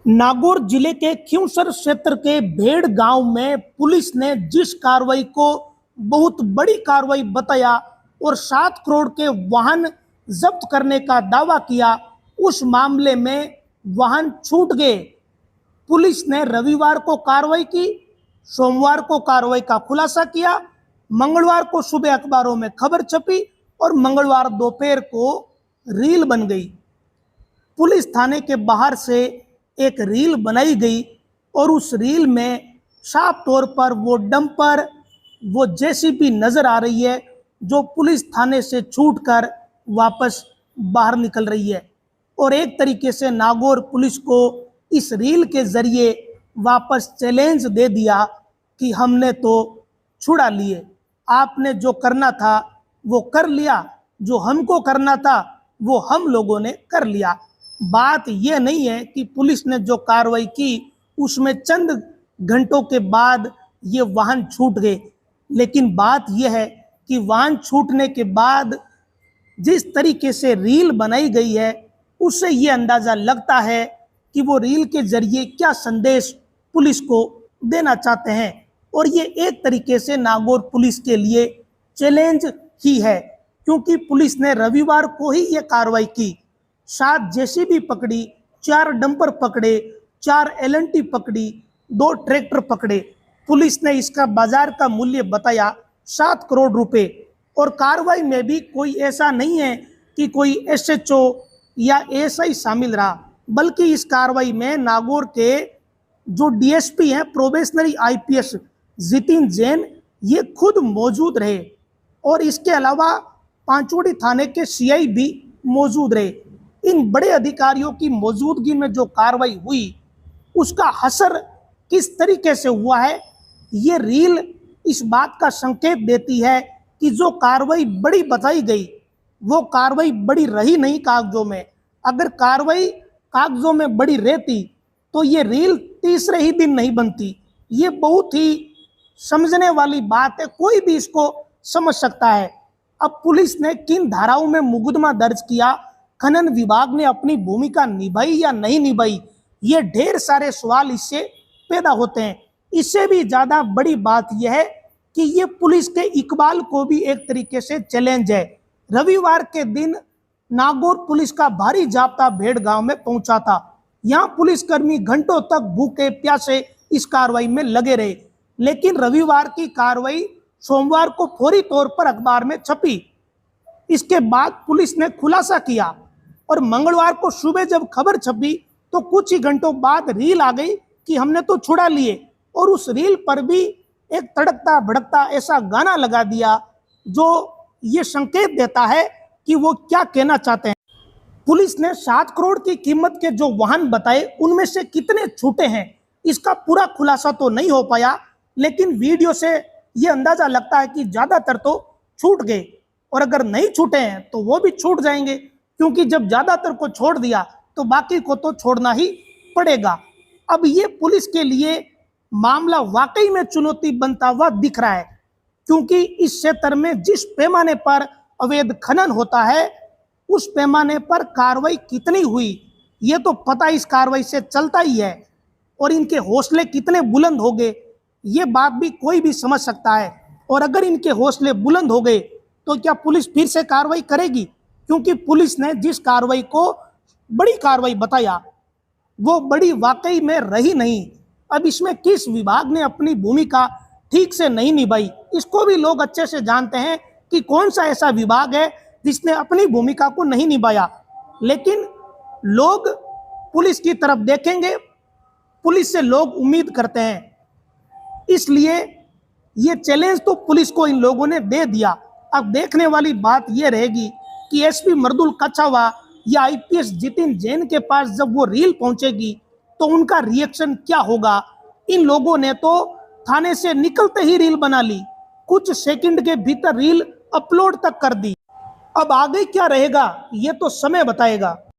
नागौर जिले के खिंवसर क्षेत्र के भेड़ गांव में पुलिस ने जिस कार्रवाई को बहुत बड़ी कार्रवाई बताया और 7 करोड़ के वाहन जब्त करने का दावा किया, उस मामले में वाहन छूट गए। पुलिस ने रविवार को कार्रवाई की, सोमवार को कार्रवाई का खुलासा किया, मंगलवार को सुबह अखबारों में खबर छपी और मंगलवार दोपहर को रील बन गई। पुलिस थाने के बाहर से एक रील बनाई गई और उस रील में साफ तौर पर वो डंपर, वो जेसीबी नजर आ रही है जो पुलिस थाने से छूटकर वापस बाहर निकल रही है। और एक तरीके से नागौर पुलिस को इस रील के जरिए वापस चैलेंज दे दिया कि हमने तो छुड़ा लिए, आपने जो करना था वो कर लिया, जो हमको करना था वो हम लोगों ने कर लिया। बात यह नहीं है कि पुलिस ने जो कार्रवाई की उसमें चंद घंटों के बाद ये वाहन छूट गए, लेकिन बात यह है कि वाहन छूटने के बाद जिस तरीके से रील बनाई गई है उससे ये अंदाज़ा लगता है कि वो रील के जरिए क्या संदेश पुलिस को देना चाहते हैं। और ये एक तरीके से नागौर पुलिस के लिए चैलेंज ही है, क्योंकि पुलिस ने रविवार को ही ये कार्रवाई की। 7 जेसीबी पकड़ी, 4 डंपर पकड़े, 4 एलएनटी पकड़ी, 2 ट्रैक्टर पकड़े। पुलिस ने इसका बाजार का मूल्य बताया 7 करोड़ रुपए। और कार्रवाई में भी कोई ऐसा नहीं है कि कोई एसएचओ या एएसआई शामिल रहा, बल्कि इस कार्रवाई में नागौर के जो डीएसपी हैं, प्रोबेशनरी आईपीएस जितिन जैन, ये खुद मौजूद रहे। और इसके अलावा पांचोड़ी थाने के सीआई भी मौजूद रहे। इन बड़े अधिकारियों की मौजूदगी में जो कार्रवाई हुई उसका असर किस तरीके से हुआ है, ये रील इस बात का संकेत देती है कि जो कार्रवाई बड़ी बताई गई वो कार्रवाई बड़ी रही नहीं कागजों में। अगर कार्रवाई कागजों में बड़ी रहती तो ये रील तीसरे ही दिन नहीं बनती। ये बहुत ही समझने वाली बात है, कोई भी इसको समझ सकता है। अब पुलिस ने किन धाराओं में मुकदमा दर्ज किया, खनन विभाग ने अपनी भूमिका निभाई या नहीं निभाई, ये ढेर सारे सवाल इससे पैदा होते हैं। इससे भी ज़्यादा बड़ी बात यह है कि ये पुलिस के इकबाल को भी एक तरीके से चैलेंज है। रविवार के दिन नागौर पुलिस का भारी जाब्ता भेड़ गांव में पहुंचा था। यहाँ पुलिसकर्मी घंटों तक भूखे प्यासे इस कार्रवाई में लगे रहे, लेकिन रविवार की कार्रवाई सोमवार को फौरी तौर पर अखबार में छपी। इसके बाद पुलिस ने खुलासा किया और मंगलवार को सुबह जब खबर छपी तो कुछ ही घंटों बाद रील आ गई कि हमने तो छुड़ा लिए। और उस रील पर भी एक तड़कता भड़कता ऐसा गाना लगा दिया जो ये संकेत देता है कि वो क्या कहना चाहते हैं। पुलिस ने 7 करोड़ की कीमत के जो वाहन बताए उनमें से कितने छूटे हैं इसका पूरा खुलासा तो नहीं हो पाया, लेकिन वीडियो से ये अंदाजा लगता है कि ज़्यादातर तो छूट गए। और अगर नहीं छूटे हैं तो वो भी छूट जाएंगे, क्योंकि जब ज़्यादातर को छोड़ दिया तो बाकी को तो छोड़ना ही पड़ेगा। अब ये पुलिस के लिए मामला वाकई में चुनौती बनता हुआ दिख रहा है, क्योंकि इस क्षेत्र में जिस पैमाने पर अवैध खनन होता है उस पैमाने पर कार्रवाई कितनी हुई ये तो पता इस कार्रवाई से चलता ही है। और इनके हौसले कितने बुलंद हो गए ये बात भी कोई भी समझ सकता है। और अगर इनके हौसले बुलंद हो गए तो क्या पुलिस फिर से कार्रवाई करेगी, क्योंकि पुलिस ने जिस कार्रवाई को बड़ी कार्रवाई बताया वो बड़ी वाकई में रही नहीं। अब इसमें किस विभाग ने अपनी भूमिका ठीक से नहीं निभाई, इसको भी लोग अच्छे से जानते हैं कि कौन सा ऐसा विभाग है जिसने अपनी भूमिका को नहीं निभाया। लेकिन लोग पुलिस की तरफ देखेंगे, पुलिस से लोग उम्मीद करते हैं, इसलिए ये चैलेंज तो पुलिस को इन लोगों ने दे दिया। अब देखने वाली बात यह रहेगी कि एसपी मर्दुल कछावा या आईपीएस जितिन जैन के पास जब वो रील पहुंचेगी तो उनका रिएक्शन क्या होगा। इन लोगों ने तो थाने से निकलते ही रील बना ली, कुछ सेकंड के भीतर रील अपलोड तक कर दी। अब आगे क्या रहेगा ये तो समय बताएगा।